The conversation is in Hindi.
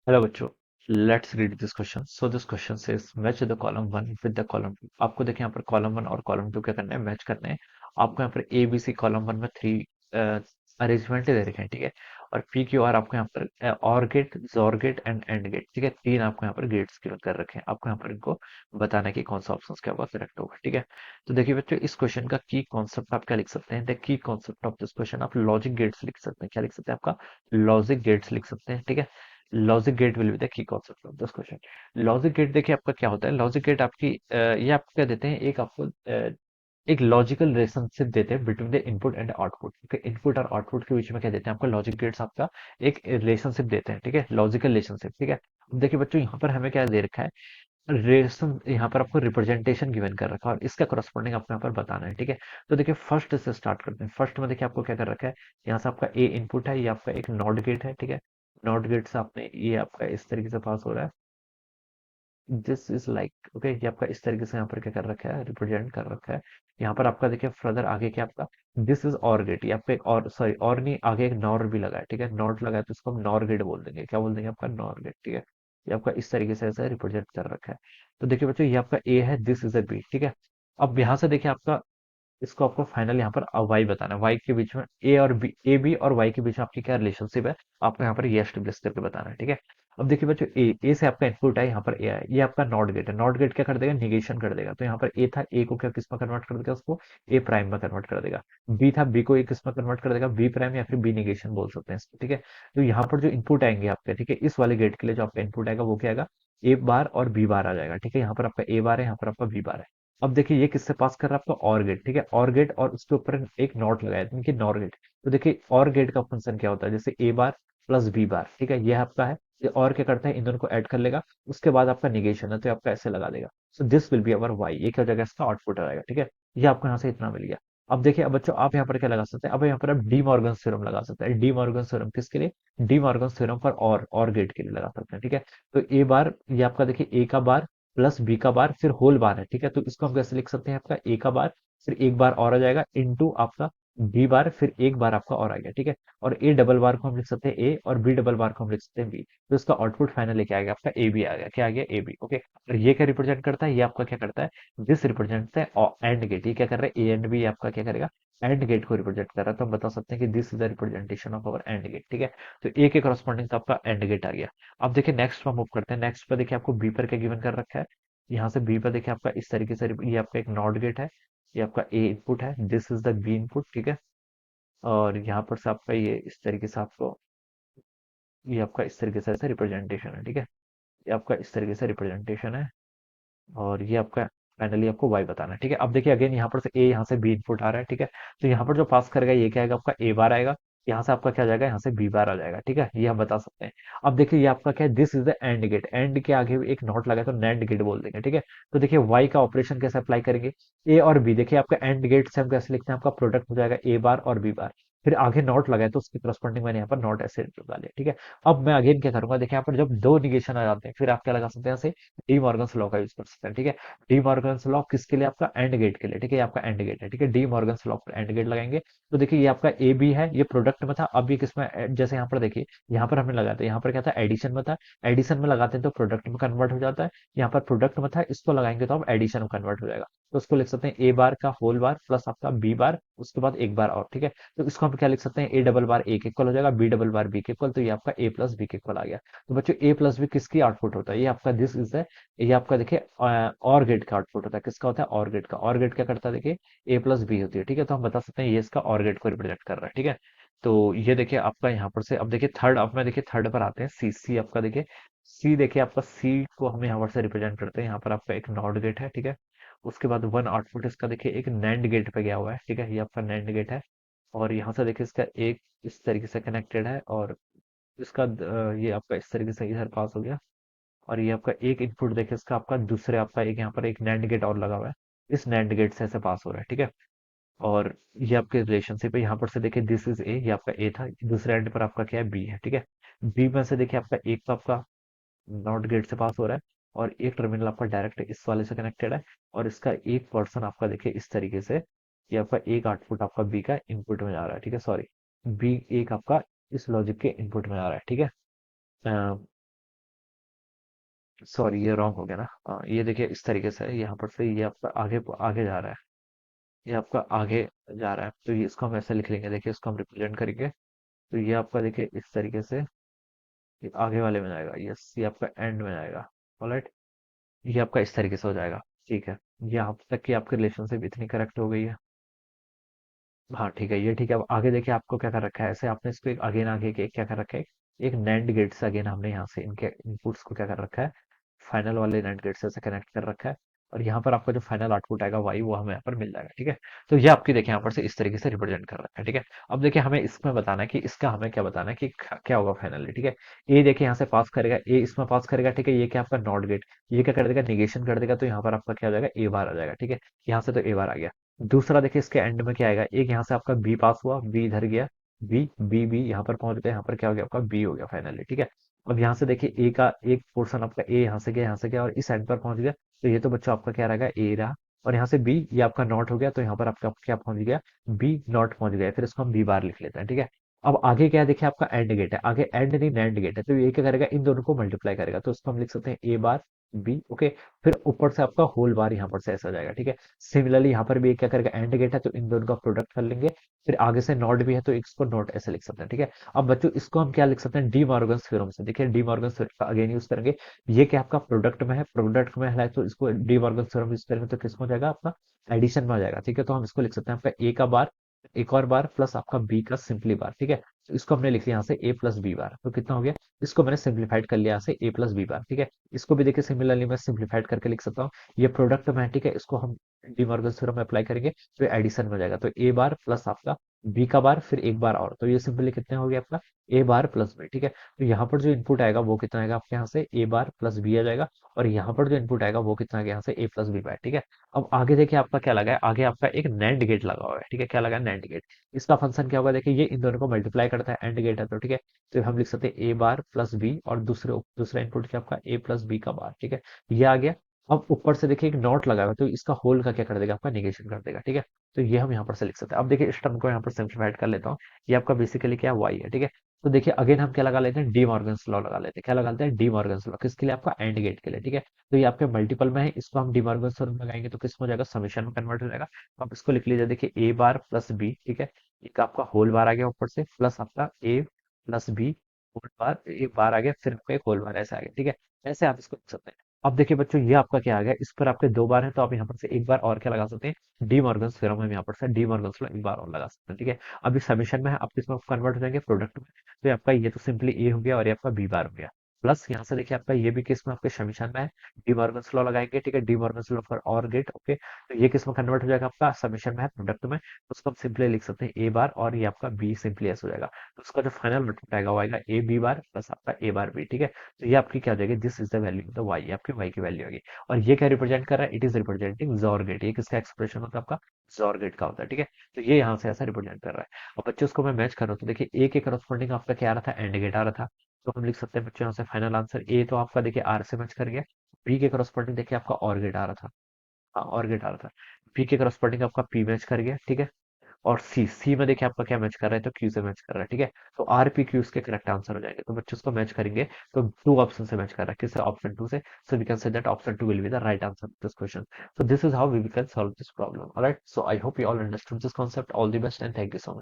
हेलो बच्चों, let's read this question. So this question says match the column one with the column two. आपको देखिए यहाँ पर कॉलम वन और कॉलम टू क्या करना है, मैच करने हैं। आपको यहाँ पर A B C column one में थ्री अरेंजमेंट दे रखे हैं, ठीक है। और पी क्यू आर आपको यहाँ पर और गेट, जोर गेट एंड एंड गेट, ठीक है। तीन आपको यहाँ पर गेट्स गिवन कर रखे हैं। आपको यहाँ पर इनको बताना है कि कौन सा ऑप्शन क्या होगा, करेक्ट होगा, ठीक है। तो देखिए बच्चों, इस क्वेश्चन का की कॉन्सेप्ट आप क्या लिख सकते हैं, the key concept of this question आप लॉजिक गेट्स लिख सकते हैं। क्या लिख सकते हैं, आपका लॉजिक गेट्स लिख सकते हैं, ठीक है। Logic gate will be the key concept of this question. Logic gate देखिए आपका क्या होता है। लॉजिक गेट आपकी ये आपको क्या देते हैं, एक आपको एक लॉजिकल रिलेशनशिप देते हैं between the input and output. Input और आउटपुट के बीच में क्या देते हैं, आपका लॉजिक गेट्स आपका एक रिलेशनशिप देते हैं, ठीक है। लॉजिकल रिलेशनशिप, ठीक है। अब देखिए बच्चों, यहाँ पर हमें क्या दे रखा है, रिलेशन। यहाँ पर आपको रिप्रेजेंटेशन गिवन कर रखा है और इसका करस्पॉन्डिंग आपको यहाँ पर बताना है, ठीक है। तो देखिए फर्स्ट से स्टार्ट करते हैं। फर्स्ट में देखिए आपको क्या कर रखा है, यहाँ से आपका ए इनपुट है, ये आपका एक नॉट गेट है, ठीक है। नॉट गेट से आपने ये आपका इस तरीके से पास हो रहा है। दिस इज लाइक ओके, ये आपका इस तरीके से यहाँ पर क्या कर रखा है, रिप्रेजेंट कर रखा है। यहाँ पर आपका देखिए फर्दर आगे क्या आपका, दिस इज और गेट। ये आपका एक और, सॉरी और नहीं, आगे एक नॉर भी लगा है, ठीक है। नॉट लगा है तो इसको हम नॉर गेट बोल देंगे। क्या बोल देंगे, आपका नॉर गेट, ठीक है। ये आपका इस तरीके से ऐसा रिप्रेजेंट कर रखा है। तो देखिए बच्चों, ये आपका ए है, दिस इज अ बी, ठीक है। अब यहाँ से देखिए आपका, इसको आपको फाइनल यहाँ पर वाई बताना है। वाई के बीच में ए और बी, ए बी और वाई के बीच में आपकी क्या रिलेशनशिप है, आपको यहाँ पर ये एस्टेब्लिश करके बताना है, ठीक है। अब देखिए बच्चों, ए से आपका इनपुट है, यहाँ पर ए है, ये आपका नॉट गेट है। नॉट गेट क्या कर देगा, निगेशन कर देगा। तो यहाँ पर ए था, ए को क्या किस में कन्वर्ट कर देगा, उसको ए प्राइम में कन्वर्ट कर देगा। बी था, बी को ए किस में कन्वर्ट कर देगा, बी प्राइम या फिर बी निगेशन बोल सकते हैं इसको, ठीक है। तो यहाँ पर जो इनपुट आएंगे आपके, ठीक है, इस वाले गेट के लिए जो आपका इनपुट आएगा वो क्या आएगा, ए बार और बी बार आ जाएगा, ठीक है। यहाँ पर आपका ए बार है, यहाँ पर आपका बी बार है। अब देखिए ये किससे पास कर रहा है, आपका और गेट, ठीक है। और गेट और उसके ऊपर एक नॉट लगाया, यानी कि नॉर गेट। तो देखिए और गेट का फंक्शन क्या होता है, जैसे ए बार प्लस बी बार, ठीक है, ये आपका है। ये और क्या करता है, इन दोनों को ऐड कर लेगा, उसके बाद आपका निगेशन है तो ये आपका ऐसे लगा देगा। So this will be our Y, ये क्या हो जाएगा, इसका आउटपुट आ जाएगा, ठीक है। ये आपको यहाँ से इतना मिल गया। अब देखिए, अब बच्चों आप यहाँ पर क्या लगा सकते हैं, अब यहाँ पर आप डी मॉर्गन थ्योरम लगा सकते हैं। डी मॉर्गन थ्योरम किसके लिए, डी मॉर्गन थ्योरम पर और गेट के लिए लगा सकते हैं, ठीक है। तो ए बार, ये आपका देखिए ए का बार प्लस बी का बार फिर होल बार है, ठीक है। तो इसको हम कैसे लिख सकते हैं, आपका ए का बार फिर एक बार और आ जाएगा इनटू आपका बी बार फिर एक बार आपका और आ गया, ठीक है। और ए डबल बार को हम लिख सकते हैं ए और बी डबल बार को हम लिख सकते हैं बी। तो इसका आउटपुट फाइनली क्या आ गया, आपका ए बी आ गया। क्या आ गया, ए बी, ओके। और ये क्या रिप्रेजेंट करता है, ये आपका क्या करता है, दिस रिप्रेजेंट है एंड गेट। ये क्या कर रहा है, ए एंड बी आपका क्या करेगा, एंड गेट को रिप्रेजेंट कर रहा है। तो हम बता सकते हैं कि this is the representation of our AND gate, ठीक है। तो ए के करस्पॉन्डिंग तो आपका एंड गेट आ गया। अब देखिए नेक्स्ट पर मूव करते हैं। नेक्स्ट पर देखिए आपको बी पर क्या गिवन कर रखा है, यहाँ से बी पर देखिए आपका इस तरीके से, ये आपका एक नॉट गेट है, ये आपका ए इनपुट है, this is the B input, ठीक है। और यहाँ पर से आपका ये इस तरीके से आपको, ये आपका इस तरीके से रिप्रेजेंटेशन है, ठीक है। ये आपका इस तरीके से रिप्रेजेंटेशन है। और ये आपका फाइनली आपको वाई बताना है, ठीक है। अब देखिए अगेन यहाँ पर से ए, यहाँ से बी इनपुट आ रहा है, ठीक है। तो यहाँ पर जो पास करेगा ये क्या आएगा, आपका ए बार आएगा। यहाँ से आपका क्या जाएगा, यहाँ से बी बार आ जाएगा, ठीक है। ये हम बता सकते हैं। अब देखिए ये आपका क्या है, this is the AND gate. AND के आगे एक नॉट लगा है तो नैंड गेट बोल देंगे, ठीक है। तो देखिए वाई का ऑपरेशन कैसे अप्लाई करेंगे, ए और बी, देखिए आपका एंड गेट से हम कैसे लिखते हैं, आपका प्रोडक्ट हो जाएगा ए बार और बी बार। फिर आगे नॉट लगा है तो उसके करस्पॉन्डिंग मैंने यहाँ पर नॉट ऐसे लगा लिया, ठीक है। अब मैं अगेन क्या करूंगा, देखिए यहाँ पर जब दो निगेशन आ जाते हैं फिर आप क्या लगा सकते हैं, यहाँ से डी मॉर्गन्स लॉ का यूज कर सकते हैं, ठीक है। डी मॉर्गन्स लॉ किसके लिए, आपका एंड गेट के लिए, ठीक है। ये आपका एंड गेट है, ठीक है। डी मॉर्गन्स लॉ पर एंड गेट लगाएंगे। तो देखिए ये आपका ए बी है, ये प्रोडक्ट में था। अब ये किसमें जैसे यहाँ पर देखिए, यहाँ पर हमने लगाया था, यहाँ पर क्या था, एडिशन में था। एडिशन में लगाते हैं तो प्रोडक्ट में कन्वर्ट हो जाता है। यहाँ पर प्रोडक्ट में था, इसको लगाएंगे तो अब एडिशन में कन्वर्ट हो जाएगा। तो उसको लिख सकते हैं ए बार का होल बार प्लस आपका बी बार उसके बाद एक बार और, ठीक है। तो इसको हम क्या लिख सकते हैं, ए डबल बार ए के इक्वल हो जाएगा, बी डबल बार बी के इक्वल। तो ये आपका ए प्लस बी के इक्वल आ गया। तो बच्चों ए प्लस बी किसकी आउटपुट होता है, ये आपका दिस इज द, ये आपका देखिए और गेट का आउटपुट होता है। किसका होता है, और गेट का। और गेट क्या करता है, देखिए ए प्लस बी होती है, ठीक है। तो हम बता सकते हैं ये इसका और गेट को रिप्रेजेंट कर रहा है, ठीक है। तो ये देखिए आपका यहाँ पर से, अब देखिए थर्ड, अब मैं देखिए थर्ड पर आते हैं, सी। सी आपका देखिए, सी देखिए आपका सी को हम यहाँ पर से रिप्रेजेंट करते हैं। यहाँ पर आपका एक नॉट गेट है, ठीक है। उसके बाद वन आउटपुट इसका देखिए एक नैंड गेट पे गया हुआ है, ठीक है। ये आपका नैंड गेट है। और यहाँ से देखिए इसका एक इस तरीके से कनेक्टेड है और इसका ये आपका इस तरीके से इधर पास हो गया। और ये आपका एक इनपुट देखिए इसका, आपका दूसरे आपका एक यहाँ पर एक नैंड गेट और लगा हुआ है, इस नैंड गेट से ऐसे पास हो रहा है, ठीक है। और ये आपके रिलेशनशिप है, यहाँ पर से देखिए दिस इज ए, ये आपका ए था, दूसरे एंड पर आपका क्या है, बी है, ठीक है। बी में से देखिए आपका एक तो आपका नॉट गेट से पास हो रहा है और एक टर्मिनल आपका डायरेक्ट इस वाले से कनेक्टेड है। और इसका एक पर्सन आपका देखिए इस तरीके से, ये आपका एक आउटपुट आपका बी का इनपुट में जा रहा है, ठीक है। सॉरी, बी एक आपका इस लॉजिक के इनपुट में आ रहा है, ठीक है। सॉरी, ये रॉन्ग हो गया ना। ये देखिए इस तरीके से है, यहाँ पर से ये आपका आगे आगे जा रहा है, ये आपका आगे जा रहा है, तो ये इसको हम ऐसे लिख लेंगे। देखिए इसको हम रिप्रेजेंट करेंगे, तो ये आपका देखिए इस तरीके से ये आगे वाले में जाएगा, यस ये आपका एंड में जाएगा। ऑलराइट, ये आपका इस तरीके से हो जाएगा। ठीक है, यहाँ तक कि आपकी रिलेशनशिप इतनी करेक्ट हो गई है। हाँ ठीक है, ये ठीक है। अब आगे देखिए आपको क्या कर रखा है, ऐसे आपने इसको एक अगेन आगे के क्या कर रखा है, एक नैंड गेट से अगेन हमने यहाँ से इनके इनपुट्स को क्या कर रखा है, फाइनल वाले नैंड गेट से ऐसे कनेक्ट कर रखा है। और यहाँ पर आपका जो फाइनल आउटपुट आएगा वाई, वो हमें यहाँ पर मिल जाएगा। ठीक है, तो ये आपकी देखिए यहाँ पर से इस तरीके से रिप्रेजेंट कर रखा है। ठीक है, अब देखिए हमें इसमें बताना है कि इसका हमें क्या बताना है कि क्या होगा फाइनली। ठीक है, ए देखिए यहाँ से पास करेगा, ए इसमें पास करेगा। ठीक है, ये क्या आपका नॉट गेट, ये क्या कर देगा, निगेशन कर देगा, तो यहाँ पर आपका क्या हो जाएगा, ए बार आ जाएगा। ठीक है, यहाँ से तो ए बार आ गया। दूसरा देखिए इसके एंड में क्या आएगा, एक यहाँ से आपका बी पास हुआ, बी इधर गया, बी बी बी यहाँ पर पहुंच गया, यहाँ पर क्या हो गया आपका बी हो गया फाइनली। ठीक है, अब यहाँ से देखिए ए का एक पोर्शन आपका ए यहाँ से गया, यहाँ से गया, और इस एंड पर पहुंच गया, तो ये तो बच्चों आपका क्या रहेगा, ए रहा। और यहाँ से बी, ये आपका नॉट हो गया, तो यहाँ पर आपका क्या पहुंच गया, बी नॉट पहुंच गया। फिर इसको हम बी बार लिख लेते हैं। ठीक है, अब आगे क्या है, देखिए आपका एंड गेट है, आगे एंड नहीं नैंड गेट है, तो ये क्या करेगा, इन दोनों को मल्टीप्लाई करेगा, तो इसको हम लिख सकते हैं ए बार बी। ओके, फिर ऊपर से आपका होल बार यहाँ पर से ऐसा जाएगा। ठीक है, सिमिलरली यहाँ पर भी क्या करेगा, एंड गेट है, तो इन दोनों का प्रोडक्ट कर लेंगे। फिर आगे से नॉट भी है, तो इसको नॉट ऐसे लिख सकते हैं। ठीक है, अब बच्चों इसको हम क्या लिख सकते हैं, डी मॉर्गन्स थ्योरम से। देखिए डी मॉर्गन्स थ्योरम का अगेन यूज करेंगे। ये क्या आपका प्रोडक्ट में है, प्रोडक्ट में है, तो इसको डी मॉर्गन्स थ्योरम यूज करेंगे, तो किसमें हो जाएगा आपका, एडिशन में आ जाएगा। ठीक है, तो हम इसको लिख सकते हैं आपका ए का बार, एक और बार, प्लस आपका बी का सिंपली बार। ठीक है, तो इसको हमने लिख लिया यहाँ से ए प्लस बी बार, तो कितना हो गया, इसको मैंने सिंप्लीफाइड कर लिया यहाँ से ए प्लस बी बार। ठीक है, इसको भी देखिए सिमिलरली मैं सिंप्लीफाइड करके लिख सकता हूँ। ये प्रोडक्ट में है, ठीक है, इसको हम डिमॉर्गन थ्योरम अप्लाई करेंगे, तो एडिशन में हो जाएगा, तो ए बार प्लस आपका बी का बार, फिर एक बार और, तो ये सिंपली कितने हो गया आपका, ए बार प्लस बी। ठीक है, तो यहाँ पर जो इनपुट आएगा वो कितना आएगा आपके यहाँ से, ए बार प्लस बी आ जाएगा। और यहाँ पर जो इनपुट आएगा वो कितना आएगा यहाँ से, ए प्लस बी बार। ठीक है, अब आगे देखिए आपका क्या लगा है, आगे आपका एक नैंड गेट लगा हुआ है। ठीक है, क्या लगा है, नैंड गेट। इसका फंक्शन क्या होगा, देखिए ये इन दोनों को मल्टीप्लाई करता है, एंड गेट है तो। ठीक है, तो हम लिख सकते हैं ए बार प्लस बी, और दूसरा इनपुट क्या आपका, ए प्लस बी का बार। ठीक है, ये आ गया। अब ऊपर से देखिए एक नॉट लगा हुआ है, तो इसका होल का क्या कर देगा, आपका निगेशन कर देगा। ठीक है, तो ये हम यहाँ पर से लिख सकते हैं। अब देखिए इस टर्म को यहाँ पर सिंप्लीफाइड कर लेता हूँ। ये आपका बेसिकली क्या, वाई है। ठीक है, तो देखिए अगेन हम क्या लगा लेते हैं, डी मॉर्गन्स लॉ लगा लेते हैं। क्या लगा लेते हैं, डी मॉर्गन्स लॉ, किसके लिए, आपका एंड गेट के लिए। ठीक है, तो ये आपके मल्टीपल में है, इसको हम डी मॉर्गन्स लॉ लगाएंगे, तो किस में हो जाएगा, समेशन में कन्वर्ट हो जाएगा। तो आप इसको लिख लीजिए, देखिए ए बार प्लस बी। ठीक है, एक आपका होल बार आ गया ऊपर से, प्लस आपका ए प्लस बी होल बार, एक बार आ गया, फिर आपका एक होल बार ऐसा आ गया। ठीक है, ऐसे आप इसको लिख सकते हैं। अब देखिए बच्चों, ये आपका क्या आ गया, इस पर आपके दो बार है, तो आप यहाँ पर से एक बार और क्या लगा सकते हैं, डी मॉर्गन्स थ्योरम, हम यहाँ पर से डी मॉर्गन्स लॉ एक बार और लगा सकते हैं। ठीक है, अभी समीशन में है, आप किसमें कन्वर्ट हो जाएंगे, प्रोडक्ट में। तो ये आपका ये तो सिंपली ए हो गया, और ये आपका बी बार हो गया। प्लस यहाँ से देखिए आपका ये भी किस में, आपके समीशन में है, डी मॉर्गन्स लॉ लगाएंगे। ठीक है, डी मॉर्गन्स लॉ फॉर और गेट। ओके, तो ये किस में कन्वर्ट हो जाएगा, आपका समीशन में है, प्रोडक्ट में। उसको हम सिंपली लिख सकते हैं ए बार, और ये आपका बी सिंपली ऐसे हो जाएगा। तो उसका जो फाइनल आउटपुट आएगा वो आएगा ए बी बार प्लस आपका ए बार बी। ठीक है, तो ये आपकी क्या हो जाएगी, this is the value of the Y, आपकी वाई की वैल्यू होगी। और ये क्या रिप्रेजेंट कर रहा है, it is representing XOR gate. ये किसका एक्सप्रेशन होता है, आपका जोर गेट का होता है। ठीक है, तो ये यहाँ से ऐसा रिप्रेजेंट कर रहा है। और बच्चों उसको मैं मैच कर रहा हूँ, तो देखिए ए के करस्पॉन्डिंग आपका क्या आ रहा था, एंड गेट आ रहा था। तो हम लिख सकते हैं बच्चों यहाँ से फाइनल आंसर, ए तो आपका देखिए आर से मैच कर गया, बी के करस्पॉन्डिंग देखिए आपका और गेट आ रहा था। हाँ, और गेट आ रहा था, बी के करस्पॉन्डिंग आपका पी मैच कर गया। ठीक है, और सी सी में देखिए आपका क्या मैच कर रहा है, तो क्यू से मैच कर रहा है। ठीक है, तो आर पी क्यू इसके करेक्ट आंसर हो जाएंगे। तो बच्चों उसको मैच करेंगे, तो टू ऑप्शन से मैच कर रहा है, किससे, ऑप्शन टू से। So we can say that option two will be the right answer this question. So this is how we can solve this problem. Alright, so I hope you all understood this concept. All the best and thank you so much.